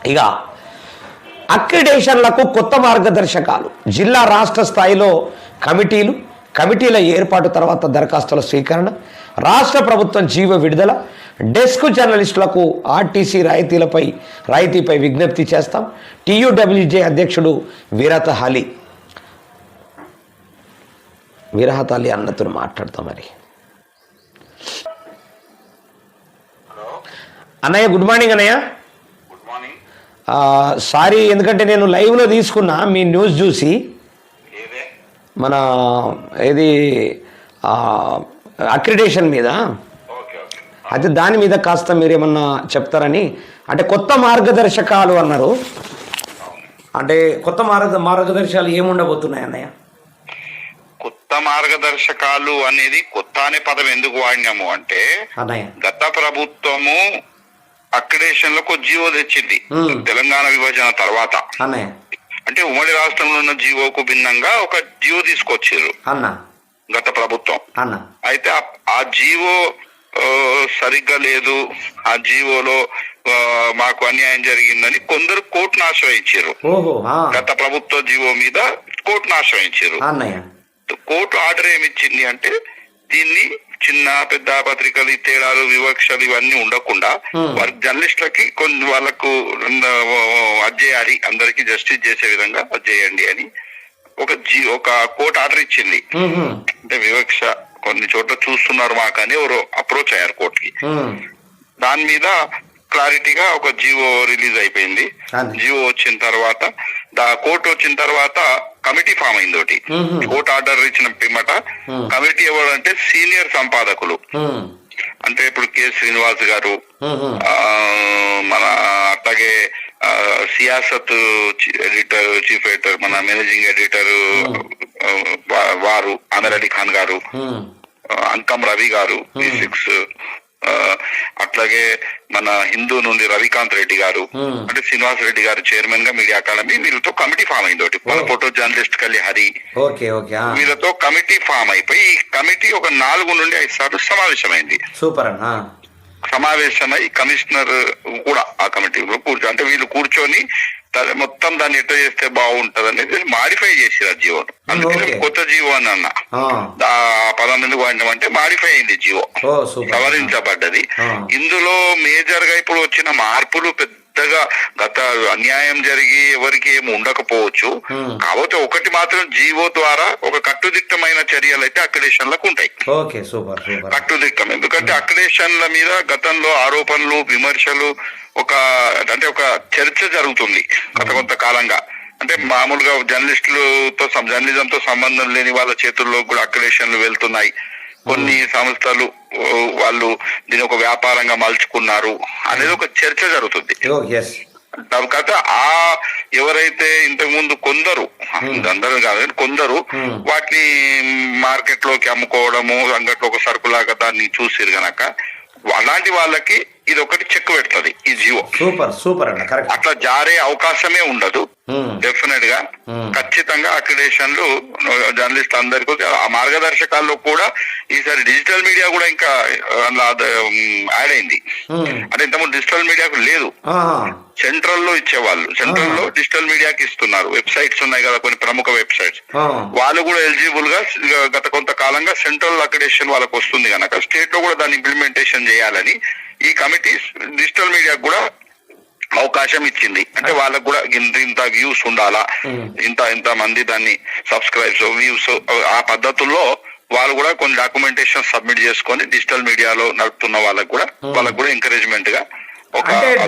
ఇక అక్రిడేషన్లకు కొత్త మార్గదర్శకాలు, జిల్లా రాష్ట్ర స్థాయిలో కమిటీల ఏర్పాటు తర్వాత దరఖాస్తుల స్వీకరణ, రాష్ట్ర ప్రభుత్వం జీవో విడుదల, డెస్క్ జర్నలిస్టులకు ఆర్టీసీ రాయితీపై విజ్ఞప్తి చేస్తాం. టీయూడబ్ల్యూజే అధ్యక్షుడు విరహత్ అలీ అన్నతో మాట్లాడతాం. మరి అన్నయ్య, గుడ్ మార్నింగ్ అన్నయ్య. సారీ, ఎందుకంటే నేను లైవ్లో తీసుకున్నా మీ న్యూస్ చూసి, మన ఇది అక్రిడేషన్ మీద, అయితే దాని మీద కాస్త మీరేమన్నా చెప్తారని. అంటే కొత్త మార్గదర్శకాలు అన్నారు, అంటే కొత్త మార్గదర్శకాలు ఏముండబోతున్నాయి అన్నయ్య? కొత్త మార్గదర్శకాలు అనేది కొత్త అనే పదం ఎందుకు వాడినాము అంటే, గత ప్రభుత్వము అక్రిడేషన్ లో జీవో తెచ్చింది తెలంగాణ విభజన తర్వాత. అంటే ఉమ్మడి రాష్ట్రంలో ఉన్న జీవోకు భిన్నంగా ఒక జీవో తీసుకొచ్చారు గత ప్రభుత్వం. అయితే ఆ జీవో సరిగ్గా లేదు, ఆ జీవోలో మాకు అన్యాయం జరిగిందని కొందరు కోర్టును ఆశ్రయించారు. గత ప్రభుత్వ జీవో మీద కోర్టును ఆశ్రయించారు. కోర్టు ఆర్డర్ ఏమిచ్చింది అంటే, దీన్ని చిన్న పెద్ద పత్రికలు తేడాలు వివక్షలు ఇవన్నీ ఉండకుండా వారి జర్నలిస్టులకి కొన్ని వాళ్ళకు అజ్జేయాలి, అందరికి జస్టిస్ చేసే విధంగా అజ్జేయండి అని ఒక కోర్టు ఆర్డర్ ఇచ్చింది. అంటే వివక్ష కొన్ని చోట్ల చూస్తున్నారు మాకని ఎవరు అప్రోచ్ అయ్యారు కోర్టుకి. దాని మీద క్లారిటీగా ఒక జీవో రిలీజ్ అయిపోయింది. జీవో వచ్చిన తర్వాత కోర్టు వచ్చిన తర్వాత కమిటీ ఫామ్ అయింది ఒకటి. కోర్టు ఆర్డర్ ఇచ్చిన పిమ్మట కమిటీ ఎవరంటే సీనియర్ సంపాదకులు, అంటే ఇప్పుడు కె శ్రీనివాస్ గారు, మన అట్లాగే సియాసత్ ఎడిటర్, చీఫ్ ఎడిటర్, మన మేనేజింగ్ ఎడిటర్ వారు అమర్ అలీ ఖాన్ గారు, అంకం రవి గారు, P6, అట్లాగే మన హిందూ నుండి రవికాంత్ రెడ్డి గారు, అంటే శ్రీనివాస్ రెడ్డి గారు చైర్మన్ గా మీడియా అకాడమీ, వీళ్ళతో కమిటీ ఫామ్ అయింది ఒకటి. మన ఫోటో జర్నలిస్ట్ హరి, వీళ్ళతో కమిటీ ఫామ్ అయిపోయి ఈ కమిటీ ఒక 4 నుండి 5 సార్లు సమావేశమైంది. సమావేశమై కమిషనర్ కూడా ఆ కమిటీలో అంటే వీళ్ళు కూర్చొని మొత్తం దాన్ని ఎట్లా చేస్తే బాగుంటది అనేది మాడిఫై చేసారు జీవో. అందుకని కొత్త జీవో అని అన్న. ఆ పదం ఎందుకు వాడినామంటే మాడిఫై అయింది జీవో, సవరించబడ్డది. ఇందులో మేజర్ గా ఇప్పుడు వచ్చిన మార్పులు పెద్దగా గత అన్యాయం జరిగి ఎవరికి ఏమి ఉండకపోవచ్చు. కాకపోతే ఒకటి మాత్రం జీవో ద్వారా ఒక కట్టుదిట్టమైన చర్యలు అయితే అక్రిడేషన్లకు ఉంటాయి. కట్టుదిట్టం, ఎందుకంటే అక్రిడేషన్ల మీద గతంలో ఆరోపణలు విమర్శలు ఒక చర్చ జరుగుతుంది గత కొంతకాలంగా. అంటే మామూలుగా జర్నలిజంతో సంబంధం లేని వాళ్ళ చేతుల్లో కూడా అక్రిడేషన్లు వెళ్తున్నాయి. కొన్ని సంస్థలు వాళ్ళు దీని ఒక వ్యాపారంగా మలుచుకున్నారు అనేది ఒక చర్చ జరుగుతుంది. తర్వాత ఎవరైతే ఇంతకు ముందు కొందరు, అందరూ కాదు కొందరు వాటిని మార్కెట్ లోకి అమ్ముకోవడము, అంగట్లో ఒక సరుకులాగా దాన్ని చూసిరు గనక అలాంటి వాళ్ళకి ఇది ఒకటి చెక్ పెడుతుంది ఈ జీవో. అట్లా జారే అవకాశమే ఉండదు. డెఫినెట్ గా ఖచ్చితంగా అక్రిడేషన్లు జర్నలిస్ట్ అందరికీ ఆ మార్గదర్శకాల్లో కూడా ఈసారి డిజిటల్ మీడియా కూడా ఇంకా యాడ్ అయింది. అంటే ఇంతకుముందు డిజిటల్ మీడియాకు లేదు, సెంట్రల్ లో ఇచ్చేవాళ్ళు, సెంట్రల్ లో డిజిటల్ మీడియాకి ఇస్తున్నారు. వెబ్సైట్స్ ఉన్నాయి కదా కొన్ని ప్రముఖ వెబ్సైట్స్, వాళ్ళు కూడా ఎలిజిబుల్ గా గత కొంతకాలంగా సెంట్రల్ అక్రిడేషన్ వాళ్ళకి వస్తుంది కనుక స్టేట్ లో కూడా దాన్ని ఇంప్లిమెంటేషన్ చేయాలని ఈ కమిటీ డిజిటల్ మీడియాకు కూడా అవకాశం ఇచ్చింది. అంటే వాళ్ళకు కూడా ఇంత వ్యూస్ ఉండాలా, ఇంత మంది దాన్ని సబ్స్క్రైబ్స్ వ్యూస్, ఆ పద్ధతుల్లో వాళ్ళు కూడా కొన్ని డాక్యుమెంటేషన్ సబ్మిట్ చేసుకొని డిజిటల్ మీడియాలో నడుపుతున్న వాళ్ళకు కూడా ఎంకరేజ్మెంట్ గా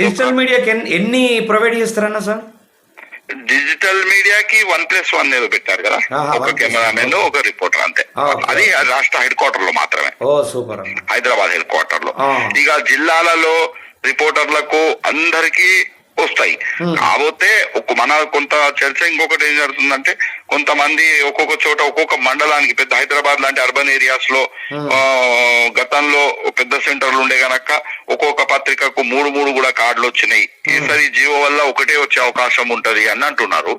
డిజిటల్ మీడియాకి ఎన్ని ప్రొవైడ్ చేస్తారన్న సార్? డిజిటల్ మీడియాకి 1+1 ఏదో పెట్టారు కదా, ఒక కెమెరామెన్ ఒక రిపోర్టర్ అంతే. అది రాష్ట్ర హెడ్ క్వార్టర్ లో మాత్రమే, హైదరాబాద్ హెడ్ క్వార్టర్ లో. ఇక జిల్లాలలో రిపోర్టర్లకు అందరికీ వస్తాయి. కాకపోతే మన కొంత చర్చ ఇంకొకటి ఏం జరుగుతుందంటే, కొంతమంది ఒక్కొక్క చోట ఒక్కొక్క మండలానికి, పెద్ద హైదరాబాద్ లాంటి అర్బన్ ఏరియాస్ లో గతంలో పెద్ద సెంటర్లు ఉండే గనక ఒక్కొక్క పత్రికకు 3 కూడా కార్డులు వచ్చినాయి. ఈసారి జీవో వల్ల ఒకటే వచ్చే అవకాశం ఉంటది అని అంటున్నారు.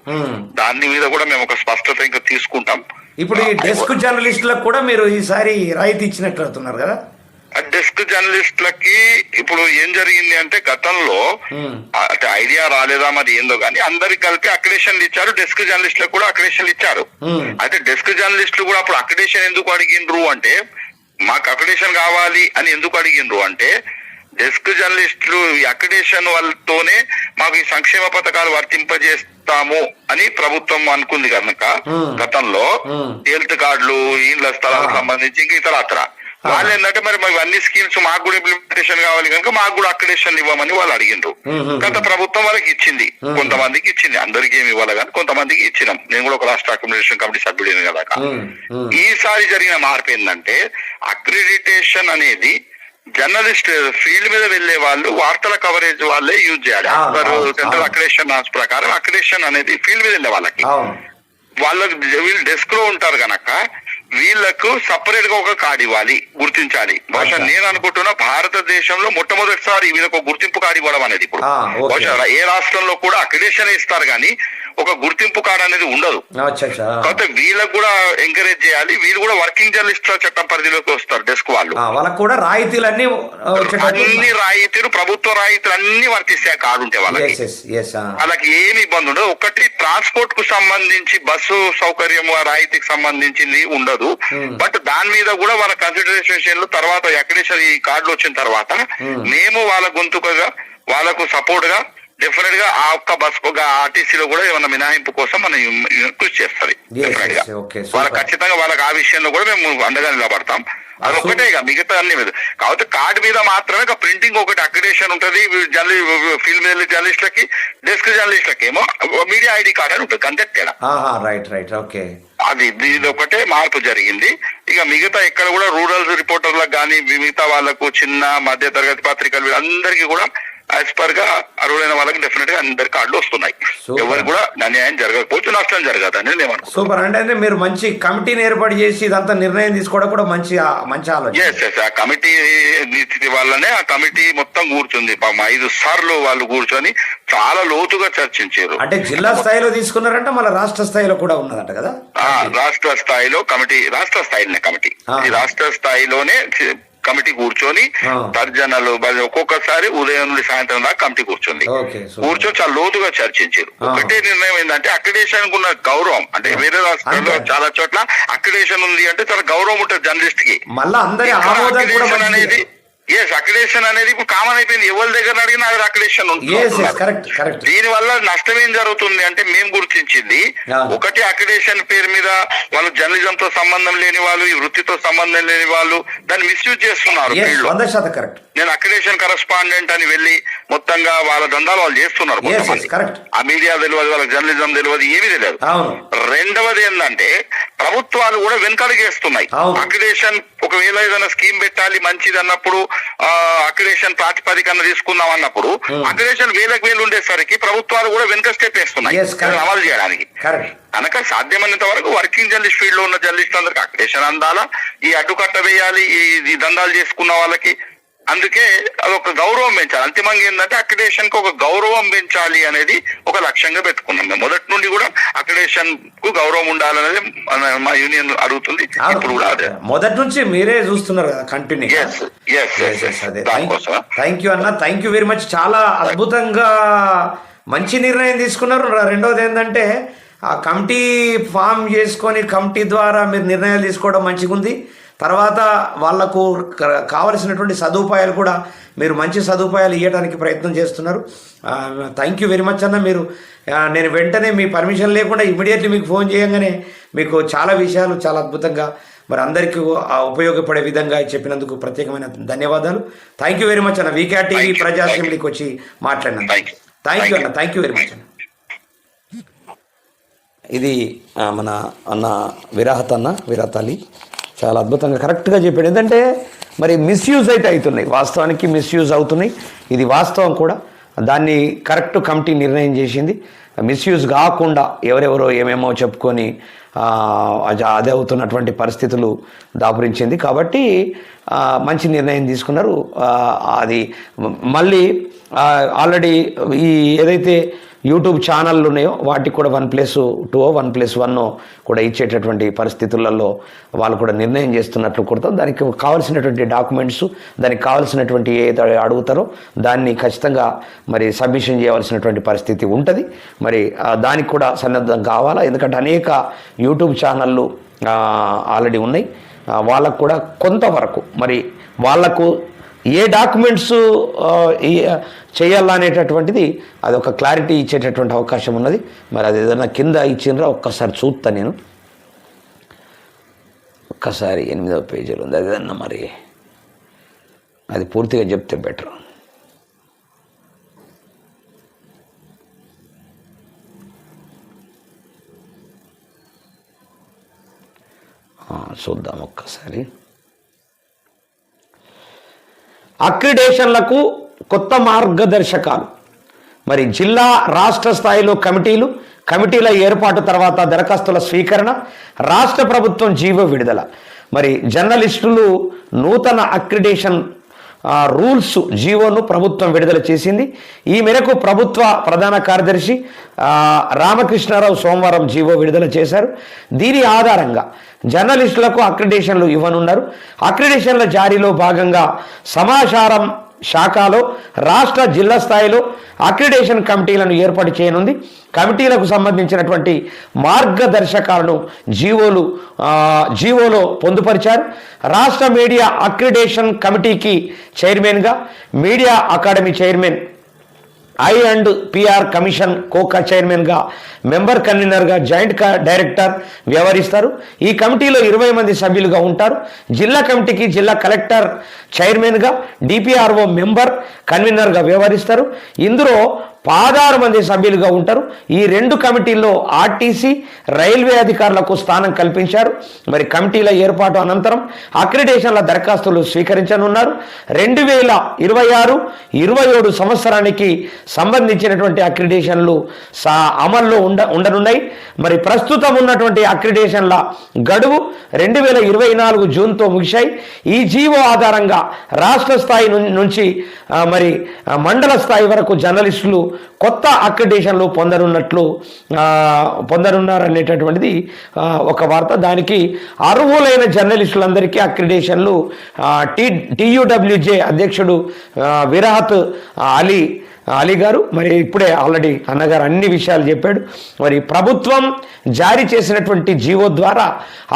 దాని మీద కూడా మేము ఒక స్పష్టత ఇంకా తీసుకుంటాం. ఇప్పుడు ఈ డెస్క్ జర్నలిస్టులకు కూడా మీరు ఈసారి రాయితీ ఇచ్చినట్లు అవుతున్నారు కదా? డెస్క్ జర్నలిస్టులకి ఇప్పుడు ఏం జరిగింది అంటే, గతంలో ఐడియా రాలేదా మరి ఏందో కానీ అందరికి కలిపి అక్రిడేషన్లు ఇచ్చారు, డెస్క్ జర్నలిస్టులకు కూడా అక్రిడేషన్లు ఇచ్చారు. అయితే డెస్క్ జర్నలిస్టులు కూడా అప్పుడు అక్రిడేషన్ ఎందుకు అడిగిండ్రు అంటే, మాకు అక్రిడేషన్ కావాలి అని ఎందుకు అడిగిండ్రు అంటే, డెస్క్ జర్నలిస్టులు ఈ అక్రిడేషన్ వాళ్ళతోనే మాకు ఈ సంక్షేమ పథకాలు వర్తింపజేస్తాము అని ప్రభుత్వం అనుకుంది కనుక గతంలో హెల్త్ కార్డులు, ఇండ్ల స్థలాలకు సంబంధించి ఇంకా ఇతరత్ర వాళ్ళు ఏంటంటే మరి అన్ని స్కీమ్స్ మాకు కూడా ఇంప్లిమెంటేషన్ కావాలి కనుక మాకు కూడా అక్రిడేషన్ ఇవ్వమని వాళ్ళు అడిగిండ్రు. గత ప్రభుత్వం వాళ్ళకి ఇచ్చింది, కొంతమందికి ఇచ్చింది, అందరికీ ఏమి ఇవ్వాలి కానీ కొంతమందికి ఇచ్చినాం. నేను కూడా ఒక రాష్ట్ర అకామిడేషన్ కమిటీ సభ్యుడిని కదా. ఈసారి జరిగిన మార్పు ఏంటంటే అక్రిడిటేషన్ అనేది జర్నలిస్ట్ ఫీల్డ్ మీద వెళ్లే వాళ్ళు, వార్తల కవరేజ్ వాళ్ళే యూజ్ చేయాలి. సెంట్రల్ అక్రిడేషన్ నామ్స్ ప్రకారం అక్రిడేషన్ అనేది ఫీల్డ్ మీద వెళ్లే వాళ్ళకి, వాళ్ళకి వీళ్ళు డెస్క్ లో ఉంటారు కనుక వీళ్ళకు సపరేట్ గా ఒక కార్డు ఇవ్వాలి, గుర్తించాలి. బహుశా నేను అనుకుంటున్నా భారతదేశంలో మొట్టమొదటిసారి వీళ్ళకి ఒక గుర్తింపు కార్డు ఇవ్వడం అనేది ఇప్పుడు బహుశా ఏ రాష్ట్రంలో కూడా అక్రిడేషన్ ఇస్తారు కానీ ఒక గుర్తింపు కార్డు అనేది ఉండదు. కాబట్టి వీళ్ళకు కూడా ఎంకరేజ్ చేయాలి. వీళ్ళు కూడా వర్కింగ్ జర్నలిస్ట్ చట్టం పరిధిలోకి వస్తారు. డెస్క్ వాళ్ళు వాళ్ళకు కూడా రాయితీలన్నీ అన్ని రాయితీలు, ప్రభుత్వ రాయితీలు అన్ని వర్తిస్తాయి కార్డు ఉంటే వాళ్ళకి. వాళ్ళకి ఏమి ఇబ్బంది ఉండదు. ఒకటి ట్రాన్స్పోర్ట్ కు సంబంధించి బస్సు సౌకర్యం రాయితీకి సంబంధించింది ఉండదు. బట్ దాని మీద కూడా వాళ్ళ కన్సిడరేషన్ తర్వాత అక్రిడేషన్ ఈ కార్డులు వచ్చిన తర్వాత మేము వాళ్ళ గొంతుకగా వాళ్ళకు సపోర్ట్ గా డెఫినెట్ గా ఆ ఒక్క బస్ ఆర్టీసీలో కూడా ఏమైనా మినహాయింపు కోసం మనం కృషి చేస్తుంది. డెఫినెట్ గా వాళ్ళకి ఖచ్చితంగా వాళ్ళకి ఆ విషయంలో కూడా మేము అండగా నిలబడతాం. అదొకటే ఇక మిగతా అన్ని మీద కాబట్టి కార్డు మీద మాత్రమే ప్రింటింగ్ ఒకటి అక్రిడేషన్ ఉంటది. ఫీల్డ్ మీద జర్నలిస్టులకి, డెస్క్ జర్నలిస్టులకి ఏమో మీడియా ఐడి కార్డు అని ఉంటుంది. అంతే తేడా. అది ఇది ఒకటే మార్పు జరిగింది. ఇక మిగతా ఎక్కడ కూడా రూరల్ రిపోర్టర్లకు కానీ మిగతా వాళ్ళకు చిన్న మధ్య తరగతి పత్రికలు వీళ్ళందరికీ కూడా యాజ్ పర్ గా అర్హులైన వాళ్ళకి డెఫినెట్ గా అందరి కార్డులు వస్తున్నాయి. ఎవరికి కూడా అన్యాయం జరగకపోతే నష్టం జరగదు అనేది నేను అనుకుంటున్నాను. సూపర్. అంటే మీరు మంచి కమిటీని ఏర్పాటు చేసి ఇదంతా నిర్ణయం తీసుకోవడం కూడా మంచి ఆలోచన. ఆ కమిటీ వల్లనే ఆ కమిటీ మొత్తం కూర్చుంది. 5 సార్లు వాళ్ళు కూర్చొని చాలా లోతుగా చర్చించారు. అంటే జిల్లా స్థాయిలో తీసుకున్నారంటే మళ్ళీ రాష్ట్ర స్థాయిలో కూడా ఉన్నదంట కదా. రాష్ట్ర స్థాయిలో కమిటీ, రాష్ట్ర స్థాయిలోనే కమిటీ, రాష్ట్ర స్థాయిలోనే కమిటీ కూర్చొని తర్జనలు ఒక్కొక్కసారి ఉదయం నుండి సాయంత్రం దాకా కమిటీ కూర్చొని చాలా లోతుగా చర్చించారు. ఒకటే నిర్ణయం ఏంటంటే అక్రిడేషన్ ఉన్న గౌరవం, అంటే వేరే రాష్ట్రాల్లో చాలా చోట్ల అక్రిడేషన్ ఉంది అంటే చాలా గౌరవం ఉంటుంది జర్నలిస్ట్ కి. అక్రిడేషన్ అనేది అక్రిడేషన్ అనేది ఇప్పుడు కామన్ అయిపోయింది. ఎవరి దగ్గర అడిగినా అది అక్రిడేషన్ ఉంటుంది. దీని వల్ల నష్టం ఏం జరుగుతుంది అంటే మేము గుర్తించింది ఒకటి, అక్రిడేషన్ పేరు మీద వాళ్ళు జర్నలిజం తో సంబంధం లేని వాళ్ళు, ఈ వృత్తితో సంబంధం లేని వాళ్ళు దాన్ని మిస్యూజ్ చేస్తున్నారు. నేను అక్రిడేషన్ కరెస్పాండెంట్ అని వెళ్ళి మొత్తంగా వాళ్ళ దందాలు వాళ్ళు చేస్తున్నారు. ఆ మీడియా తెలియదు, వాళ్ళకి జర్నలిజం తెలియదు, ఏమీ తెలియదు. రెండవది ఏంటంటే ప్రభుత్వాలు కూడా వెనకడుగేస్తున్నాయి. అక్రిడేషన్ ఒకవేళ ఏదైనా స్కీమ్ పెట్టాలి మంచిది అన్నప్పుడు, అక్రిడేషన్ ప్రాతిపదికన తీసుకుందాం అన్నప్పుడు అక్రిడేషన్ వేలకు వేలు ఉండేసరికి ప్రభుత్వాలు కూడా వెనక స్టెప్ వేస్తున్నాయి అమలు చేయడానికి. కనుక సాధ్యమైనంత వరకు వర్కింగ్ జర్నలిస్ట్ ఫీల్డ్ లో ఉన్న జర్నలిస్ట్ అందరికి అక్రిడేషన్ అందాలా, ఈ అడ్డుకట్ట వేయాలి ఈ దందాలు చేసుకున్న వాళ్ళకి. అందుకే అదొక గౌరవం పెంచాలి. అంతిమంగా ఏంటంటే అక్రిడేషన్ కు ఒక గౌరవం పెంచాలి అనేది ఒక లక్ష్యంగా పెట్టుకున్నాం. మేము మొదటి నుండి కూడా అక్రిడేషన్ కు గౌరవం ఉండాలనేది మా యూనియన్ అడుగుతుంది. ఇప్పుడు కూడా అదే మొదటి నుంచి మీరే చూస్తున్నారు కదా కంటిన్యూ. థ్యాంక్ యూ అన్న, థ్యాంక్ యూ వెరీ మచ్. చాలా అద్భుతంగా మంచి నిర్ణయం తీసుకున్నారు. రెండవది ఏంటంటే ఆ కమిటీ ఫామ్ చేసుకొని కమిటీ ద్వారా మీరు నిర్ణయాలు తీసుకోవడం మంచిగా ఉంది. తర్వాత వాళ్లకు కావలసినటువంటి సదుపాయాలు కూడా మీరు మంచి సదుపాయాలు ఇవ్వడానికి ప్రయత్నం చేస్తున్నారు. థ్యాంక్ యూ వెరీ మచ్ అన్న. మీరు నేను వెంటనే మీ పర్మిషన్ లేకుండా ఇమీడియట్లీ మీకు ఫోన్ చేయగానే మీకు చాలా విషయాలు చాలా అద్భుతంగా మరి అందరికీ ఉపయోగపడే విధంగా చెప్పినందుకు ప్రత్యేకమైన ధన్యవాదాలు. థ్యాంక్ యూ వెరీ మచ్ అన్న. వీకేఆర్ టీవీ ప్రజా అసెంబ్లీకి వచ్చి మాట్లాడినందుకు థ్యాంక్ యూ అన్న. థ్యాంక్ యూ వెరీ మచ్ అన్న. ఇది మన అన్న విరాహత్ అలీ చాలా అద్భుతంగా కరెక్ట్గా చెప్పాడు. ఏంటంటే మరి మిస్యూజ్ అయితే అవుతున్నాయి, వాస్తవానికి మిస్యూజ్ అవుతున్నాయి. ఇది వాస్తవం కూడా. దాన్ని కరెక్ట్ కమిటీ నిర్ణయం చేసింది. మిస్యూజ్ కాకుండా ఎవరెవరో ఏమేమో చెప్పుకొని అదే అవుతున్నటువంటి పరిస్థితులు దాపురించింది. కాబట్టి మంచి నిర్ణయం తీసుకున్నారు. అది మళ్ళీ ఆల్రెడీ ఈ ఏదైతే యూట్యూబ్ ఛానళ్ళు ఉన్నాయో వాటికి కూడా 1+2 1+1 కూడా ఇచ్చేటటువంటి పరిస్థితులలో వాళ్ళు కూడా నిర్ణయం చేస్తున్నట్లు కూడా దానికి కావాల్సినటువంటి డాక్యుమెంట్స్, దానికి కావాల్సినటువంటి ఏదైతే అడుగుతారో దాన్ని ఖచ్చితంగా మరి సబ్మిషన్ చేయవలసినటువంటి పరిస్థితి ఉంటుంది. మరి దానికి కూడా సన్నద్ధం కావాలా, ఎందుకంటే అనేక యూట్యూబ్ ఛానళ్ళు ఆల్రెడీ ఉన్నాయి. వాళ్ళకు కూడా కొంతవరకు మరి వాళ్లకు ఏ డాక్యుమెంట్స్ చేయాలనేటటువంటిది అది ఒక క్లారిటీ ఇచ్చేటటువంటి అవకాశం ఉన్నది. మరి అది ఏదైనా కింద ఇచ్చిండ్రా ఒక్కసారి చూస్తా నేను. ఒక్కసారి 8వ పేజీలో ఉంది, అది ఏదన్నా మరి అది పూర్తిగా చెప్తే బెటర్. చూద్దాం ఒక్కసారి. అక్రిడేషన్లకు కొత్త మార్గదర్శకాలు. మరి జిల్లా రాష్ట్ర స్థాయిలో కమిటీల ఏర్పాటు తర్వాత దరఖాస్తుల స్వీకరణ, రాష్ట్ర ప్రభుత్వం జీవో విడుదల. మరి జర్నలిస్టులు నూతన అక్రిడేషన్ రూల్స్ జీవోను ప్రభుత్వం విడుదల చేసింది. ఈ మేరకు ప్రభుత్వ ప్రధాన కార్యదర్శి రామకృష్ణారావు సోమవారం జీవో విడుదల చేశారు. దీని ఆధారంగా జర్నలిస్టులకు అక్రిడేషన్లు ఇవ్వనున్నారు. అక్రిడేషన్ల జారీలో భాగంగా సమాచారం శాఖలో రాష్ట్ర జిల్లా స్థాయిలో అక్రిడేషన్ కమిటీలను ఏర్పాటు చేయనుంది. కమిటీలకు సంబంధించినటువంటి మార్గదర్శకాలను జీవోలో పొందుపరిచారు. రాష్ట్ర మీడియా అక్రిడేషన్ కమిటీకి చైర్మన్గా media academy chairman, I&PR commission కోకా చైర్మన్గా, మెంబర్ కన్వీనర్గా, జాయింట్ డైరెక్టర్ వ్యవహరిస్తారు. ఈ కమిటీలో 20 మంది సభ్యులుగా ఉంటారు. జిల్లా కమిటీకి జిల్లా కలెక్టర్ చైర్మన్గా, DPRO మెంబర్ కన్వీనర్గా వ్యవహరిస్తారు. ఇందులో 16 మంది సభ్యులుగా ఉంటారు. ఈ 2 కమిటీల్లో ఆర్టీసీ, రైల్వే అధికారులకు స్థానం కల్పించారు. మరి కమిటీల ఏర్పాటు అనంతరం అక్రిడేషన్ల దరఖాస్తులు స్వీకరించనున్నారు. 2026-27 సంవత్సరానికి సంబంధించినటువంటి అక్రిడేషన్లు అమల్లో ఉండనున్నాయి. మరి ప్రస్తుతం ఉన్నటువంటి అక్రిడేషన్ల గడువు 2024 జూన్తో ముగిశాయి. ఈ జీవో ఆధారంగా రాష్ట్ర స్థాయి నుంచి మరి మండల స్థాయి వరకు జర్నలిస్టులు కొత్త అక్రిడేషన్లు పొందనున్నారనేటటువంటిది ఒక వార్త. దానికి అర్హులైన జర్నలిస్టులందరికీ అక్రిడేషన్లు TUWJ అధ్యక్షుడు విరాహత్ అలీ గారు మరి ఇప్పుడే ఆల్రెడీ అన్నగారు అన్ని విషయాలు చెప్పాడు. మరి ప్రభుత్వం జారీ చేసినటువంటి జీవో ద్వారా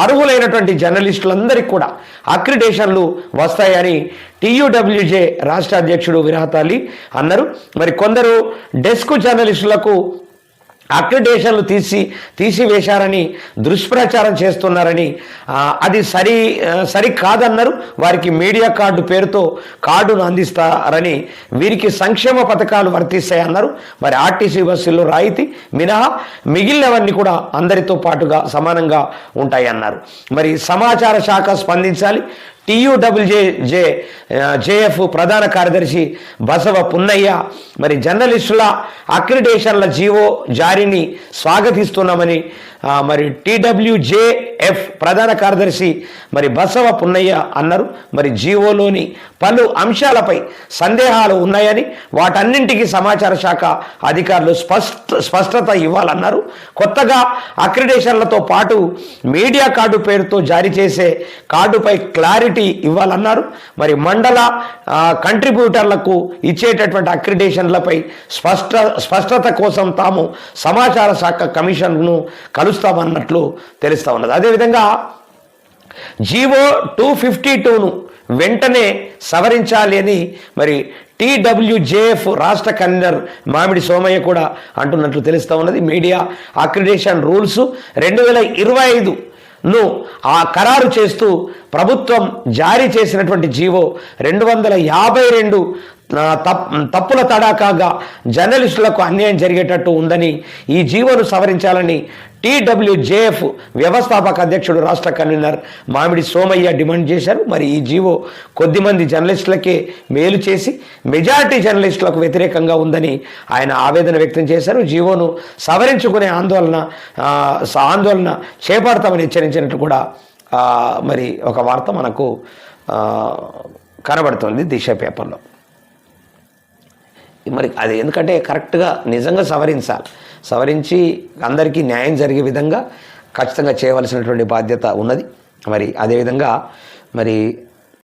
అర్హులైనటువంటి జర్నలిస్టులందరికీ కూడా అక్రిడేషన్లు వస్తాయని TUWJ రాష్ట్ర అధ్యక్షుడు విరాహత్ అలీ అన్నారు. మరి కొందరు డెస్క్ జర్నలిస్టులకు అక్రిడేషన్లు తీసివేశారని దుష్ప్రచారం చేస్తున్నారని, అది సరి కాదన్నారు. వారికి మీడియా కార్డు పేరుతో కార్డును అందిస్తారని, వీరికి సంక్షేమ పథకాలు వర్తిస్తాయన్నారు. మరి ఆర్టీసీ బస్సుల్లో రాయితీ మినహా మిగిలినవన్నీ కూడా అందరితో పాటుగా సమానంగా ఉంటాయన్నారు. మరి సమాచార శాఖ స్పందించాలి. TUWJF ప్రధాన కార్యదర్శి బసవ పున్నయ్య మరి జర్నలిస్టుల అక్రిడేషన్ల జీవో జారీని స్వాగతిస్తున్నామని, మరి TWJF ప్రధాన కార్యదర్శి మరి బసవ పున్నయ్య అన్నారు. మరి జీవోలోని పలు అంశాలపై సందేహాలు ఉన్నాయని, వాటన్నింటికి సమాచార శాఖ అధికారులు స్పష్టత ఇవ్వాలన్నారు. కొత్తగా అక్రిడేషన్లతో పాటు మీడియా కార్డు పేరుతో జారీ చేసే కార్డుపై క్లారిటీ ఇవ్వాలన్నారు. మరి మండల కంట్రిబ్యూటర్లకు ఇచ్చేటటువంటి అక్రిడేషన్లపై స్పష్టత కోసం తాము సమాచార శాఖ కమిషన్ను కలుస్తామన్నట్లు తెలుస్తూ ఉన్నది. అదేవిధంగా జీవో 252ను వెంటనే సవరించాలి అని మరి TWJF రాష్ట్ర కన్వీనర్ మామిడి సోమయ్య కూడా అంటున్నట్లు తెలుస్తూ ఉన్నది. మీడియా అక్రిడేషన్ రూల్స్ 2025ను ఖరారు చేస్తూ ప్రభుత్వం జారీ చేసినటువంటి జీవో 252 తప్పుల తడాకాగా జర్నలిస్టులకు అన్యాయం జరిగేటట్టు ఉందని, ఈ జీవోను సవరించాలని TWJF వ్యవస్థాపక అధ్యక్షుడు రాష్ట్ర కన్వీనర్ మామిడి సోమయ్య డిమాండ్ చేశారు. మరి ఈ జీవో కొద్దిమంది జర్నలిస్టులకే మేలు చేసి మెజారిటీ జర్నలిస్టులకు వ్యతిరేకంగా ఉందని ఆయన ఆవేదన వ్యక్తం చేశారు. జీవోను సవరించుకునే ఆందోళన చేపడతామని హెచ్చరించినట్టు కూడా మరి ఒక వార్త మనకు కనబడుతుంది దిశ పేపర్లో. మరి అది ఎందుకంటే కరెక్ట్గా నిజంగా సవరించి అందరికీ న్యాయం జరిగే విధంగా ఖచ్చితంగా చేయవలసినటువంటి బాధ్యత ఉన్నది. మరి అదేవిధంగా మరి